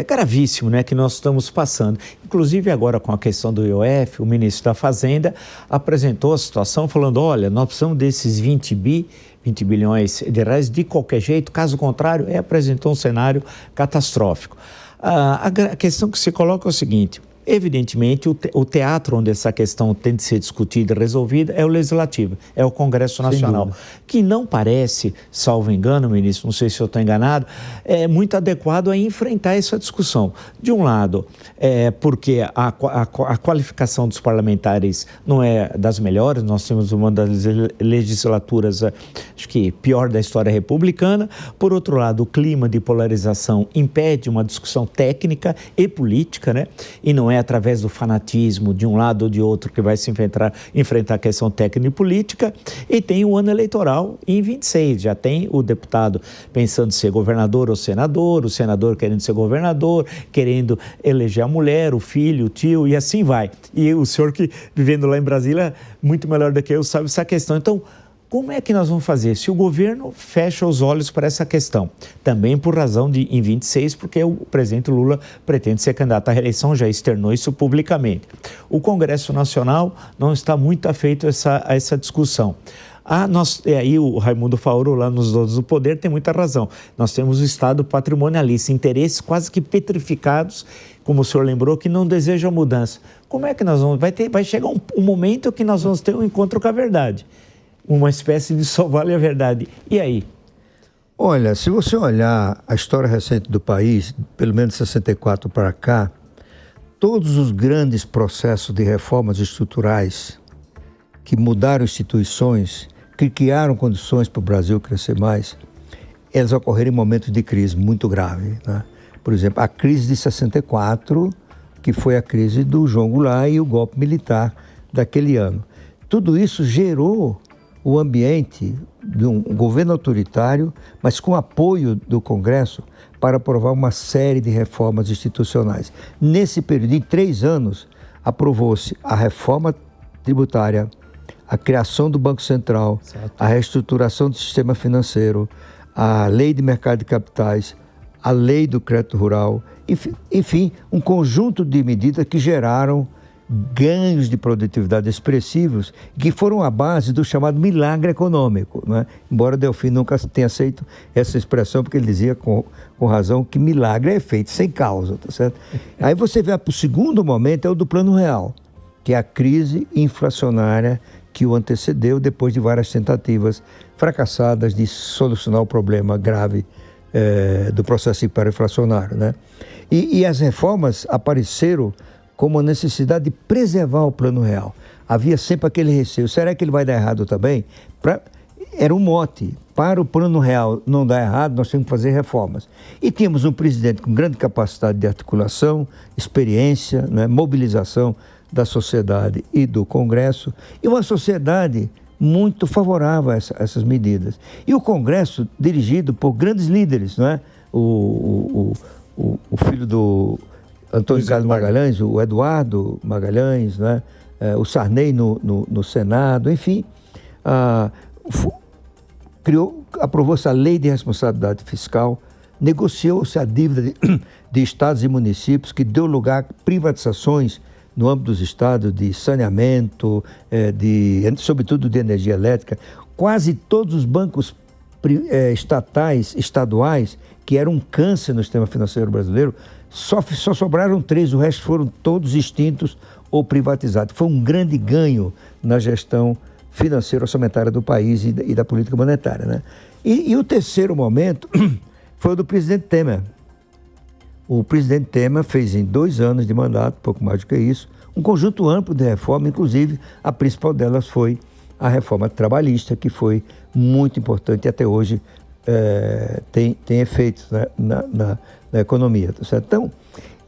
gravíssimo, né, que nós estamos passando. Inclusive agora com a questão do IOF, o ministro da Fazenda apresentou a situação falando, olha, nós precisamos desses 20 bilhões de reais de qualquer jeito, caso contrário, apresentou um cenário catastrófico. A questão que se coloca é o seguinte, evidentemente o teatro onde essa questão tem de ser discutida e resolvida é o Legislativo, é o Congresso Nacional, que não parece, salvo engano, ministro, não sei se eu estou enganado, é muito adequado a enfrentar essa discussão. De um lado, porque a qualificação dos parlamentares não é das melhores, nós temos uma das legislaturas, acho que pior da história republicana. Por outro lado, o clima de polarização impede uma discussão técnica e política, né? E não é através do fanatismo de um lado ou de outro que vai se enfrentar a questão técnica e política. E tem o ano eleitoral em 26, já tem o deputado pensando em ser governador ou senador, o senador querendo ser governador, querendo eleger a mulher, o filho, o tio, e assim vai. E o senhor que vivendo lá em Brasília, muito melhor do que eu, sabe essa questão. Então, como é que nós vamos fazer se o governo fecha os olhos para essa questão? Também por razão de, em 26, porque o presidente Lula pretende ser candidato à reeleição, já externou isso publicamente. O Congresso Nacional não está muito afeito a essa discussão. Aí o Raimundo Faoro, lá nos Donos do Poder, tem muita razão. Nós temos o Estado patrimonialista, interesses quase que petrificados, como o senhor lembrou, que não desejam mudança. Como é que nós vamos... Vai chegar um momento que nós vamos ter um encontro com a verdade. Uma espécie de só vale a verdade. E aí? Olha, se você olhar a história recente do país, pelo menos de 64 para cá, todos os grandes processos de reformas estruturais que mudaram instituições, que criaram condições para o Brasil crescer mais, elas ocorreram em momentos de crise muito grave, né? Por exemplo, a crise de 64, que foi a crise do João Goulart e o golpe militar daquele ano. Tudo isso gerou o ambiente de um governo autoritário, mas com apoio do Congresso para aprovar uma série de reformas institucionais. Nesse período, em 3 anos, aprovou-se a reforma tributária, a criação do Banco Central, certo, a reestruturação do sistema financeiro, a lei de mercado de capitais, a lei do crédito rural, enfim, um conjunto de medidas que geraram ganhos de produtividade expressivos que foram a base do chamado milagre econômico, né? Embora Delfim nunca tenha aceito essa expressão, porque ele dizia com razão que milagre é feito sem causa, tá certo? Aí você vê o segundo momento é o do Plano Real, que é a crise inflacionária que o antecedeu depois de várias tentativas fracassadas de solucionar o problema grave do processo hiperinflacionário, né? E as reformas apareceram como a necessidade de preservar o Plano Real. Havia sempre aquele receio, será que ele vai dar errado também? Era um mote, para o Plano Real não dar errado, nós temos que fazer reformas. E tínhamos um presidente com grande capacidade de articulação, experiência, né, mobilização da sociedade e do Congresso, e uma sociedade muito favorável a essas medidas. E o Congresso dirigido por grandes líderes, não é? O filho do Antônio Carlos Magalhães, o Eduardo Magalhães, né? O Sarney no Senado, enfim, aprovou-se a Lei de Responsabilidade Fiscal, negociou-se a dívida de estados e municípios, que deu lugar a privatizações no âmbito dos estados de saneamento, sobretudo de energia elétrica. Quase todos os bancos estaduais, que eram um câncer no sistema financeiro brasileiro, só sobraram 3, o resto foram todos extintos ou privatizados. Foi um grande ganho na gestão financeira orçamentária do país e da política monetária, né? E o terceiro momento foi o do presidente Temer. O presidente Temer fez em 2 anos de mandato, pouco mais do que isso, um conjunto amplo de reformas, inclusive a principal delas foi a reforma trabalhista, que foi muito importante e até hoje tem efeitos, né, na economia, tá certo? Então,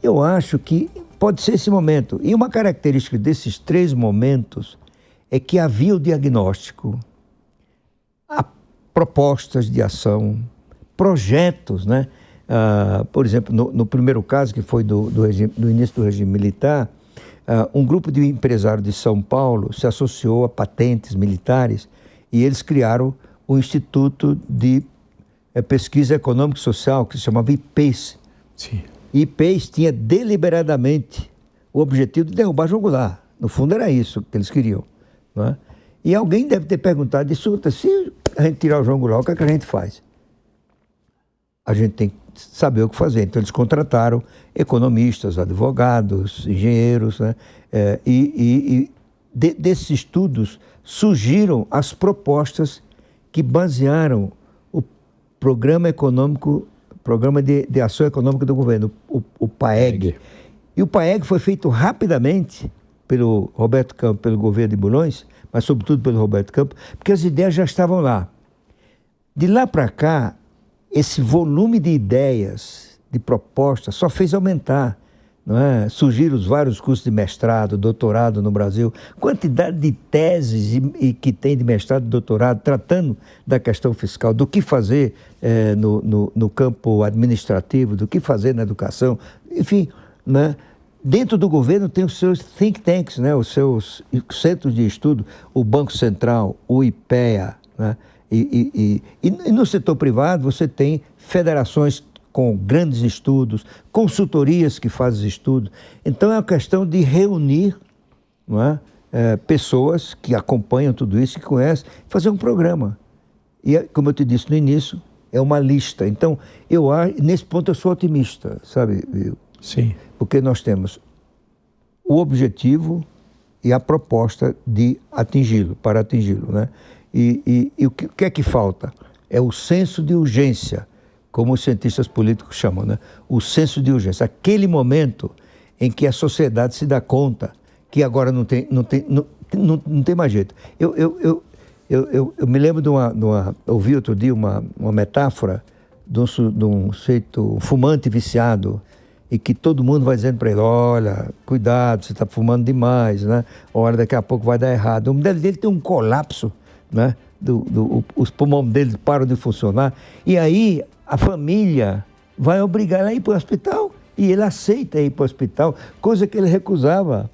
eu acho que pode ser esse momento. E uma característica desses 3 momentos é que havia o diagnóstico, propostas de ação, projetos, né? Por exemplo, no primeiro caso, que foi do início do regime militar, um grupo de empresários de São Paulo se associou a patentes militares e eles criaram o Instituto de Pesquisa Econômica e Social, que se chamava IPES. Sim. E fez, tinha deliberadamente o objetivo de derrubar João Goulart. No fundo era isso que eles queriam. Não é? E alguém deve ter perguntado, escuta, se a gente tirar o João Goulart, o que é que a gente faz? A gente tem que saber o que fazer. Então eles contrataram economistas, advogados, engenheiros, né? Desses estudos surgiram as propostas que basearam o Programa Econômico, Programa de Ação Econômica do Governo, o PAEG. E o PAEG foi feito rapidamente pelo Roberto Campos, pelo governo de Bulhões, mas sobretudo pelo Roberto Campos, porque as ideias já estavam lá. De lá para cá, esse volume de ideias, de propostas, só fez aumentar. Não é? Surgiram os vários cursos de mestrado, doutorado no Brasil, quantidade de teses que tem de mestrado e doutorado tratando da questão fiscal, do que fazer no campo administrativo, do que fazer na educação, enfim, né? Dentro do governo tem os seus think tanks, né? Os seus centros de estudo, o Banco Central, o IPEA, né? E no setor privado você tem federações com grandes estudos, consultorias que fazem estudos. Então é uma questão de reunir, não é? Pessoas que acompanham tudo isso, que conhecem, fazer um programa. E, como eu te disse no início, é uma lista. Então, nesse ponto eu sou otimista, sabe? Sim. Porque nós temos o objetivo e a proposta de atingi-lo, para atingi-lo, né? E o que é que falta? É o senso de urgência, como os cientistas políticos chamam, né? O senso de urgência, aquele momento em que a sociedade se dá conta que agora não tem mais jeito. Eu me lembro ouvi outro dia uma metáfora de um sujeito fumante viciado, e que todo mundo vai dizendo para ele, olha, cuidado, você está fumando demais, né? Olha, daqui a pouco vai dar errado. O modelo dele tem um colapso, né? Os pulmões dele param de funcionar, e aí a família vai obrigar ele a ir para o hospital, e ele aceita ir para o hospital, coisa que ele recusava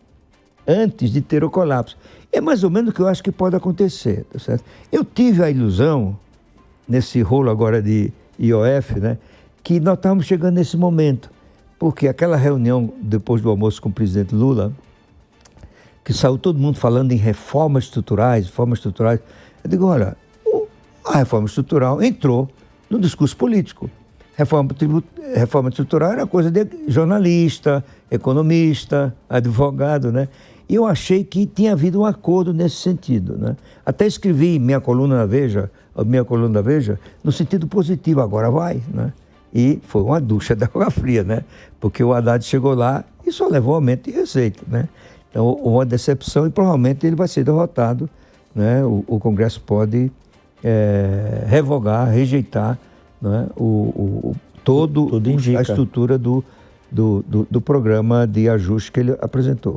antes de ter o colapso. É mais ou menos o que eu acho que pode acontecer, tá certo? Eu tive a ilusão, nesse rolo agora de IOF, né, que nós estávamos chegando nesse momento, porque aquela reunião depois do almoço com o presidente Lula, que saiu todo mundo falando em reformas estruturais, eu digo, olha, a reforma estrutural entrou no discurso político. Reforma estrutural era coisa de jornalista, economista, advogado, né? E eu achei que tinha havido um acordo nesse sentido, né? Até escrevi minha coluna da Veja, no sentido positivo, agora vai, né? E foi uma ducha de água fria, né? Porque o Haddad chegou lá e só levou aumento de receita, né? Então, uma decepção, e provavelmente ele vai ser derrotado, né? O Congresso pode revogar, rejeitar, né? Tudo indica. A estrutura do programa de ajuste que ele apresentou.